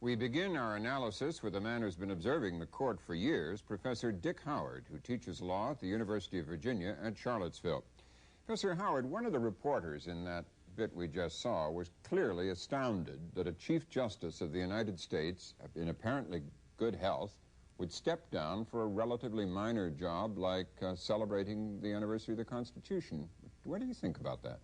We begin our analysis with a man who's been observing the court for years, Professor Dick Howard, who teaches law at the University of Virginia at Charlottesville. Professor Howard, one of the reporters in that bit we just saw was clearly astounded that a Chief Justice of the United States, in apparently good health, would step down for a relatively minor job like celebrating the anniversary of the Constitution. What do you think about that?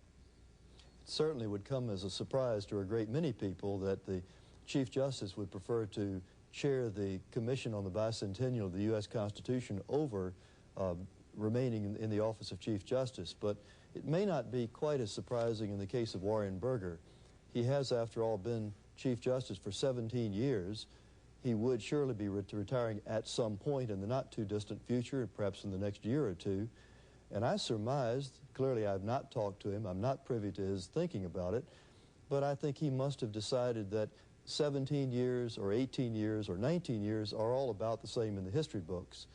It certainly would come as a surprise to a great many people that the Chief Justice would prefer to chair the Commission on the Bicentennial of the U.S. Constitution over remaining in the office of Chief Justice. But it may not be quite as surprising in the case of Warren Burger. He has, after all, been Chief Justice for 17 years. He would surely be retiring at some point in the not-too-distant future, perhaps in the next year or two. And I surmised, clearly I've not talked to him, I'm not privy to his thinking about it, but I think he must have decided that 17 years or 18 years or 19 years are all about the same in the history books.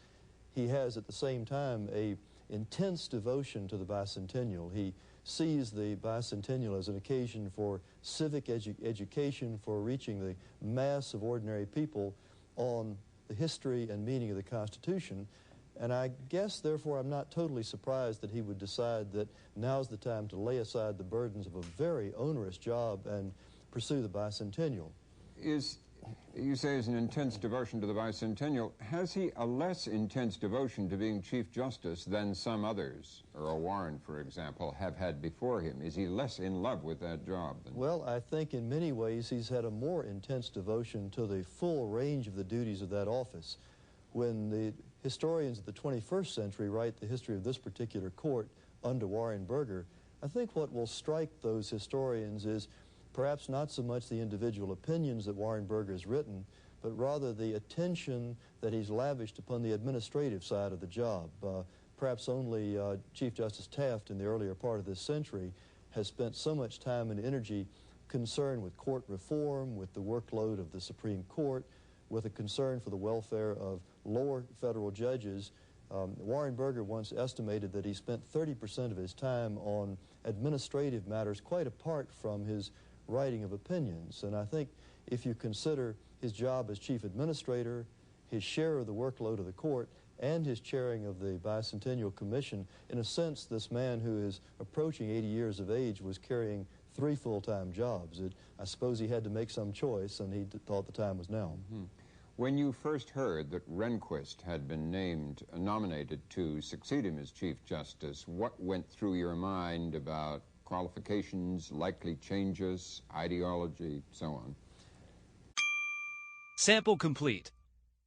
He has at the same time a intense devotion to the bicentennial. He sees the bicentennial as an occasion for civic education, for reaching the mass of ordinary people on the history and meaning of the Constitution. And I guess, therefore, I'm not totally surprised that he would decide that now's the time to lay aside the burdens of a very onerous job and pursue the bicentennial. You say is an intense devotion to the bicentennial. Has he a less intense devotion to being Chief Justice than some others, Earl Warren, for example, have had before him? Is he less in love with that job? Well, I think in many ways he's had a more intense devotion to the full range of the duties of that office. When the historians of the 21st century write the history of this particular court under Warren Burger, I think what will strike those historians is perhaps not so much the individual opinions that Warren Burger has written, but rather the attention that he's lavished upon the administrative side of the job. Perhaps only Chief Justice Taft in the earlier part of this century has spent so much time and energy concerned with court reform, with the workload of the Supreme Court, with a concern for the welfare of lower federal judges. Warren Burger once estimated that he spent 30% of his time on administrative matters quite apart from his writing of opinions. And I think if you consider his job as chief administrator, his share of the workload of the court, and his chairing of the Bicentennial Commission, in a sense, this man who is approaching 80 years of age was carrying 3 full-time jobs. I suppose he had to make some choice, and he thought the time was now. Mm-hmm. When you first heard that Rehnquist had been nominated to succeed him as Chief Justice, what went through your mind about qualifications, likely changes, ideology, so on? Sample complete.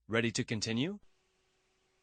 Ready to continue?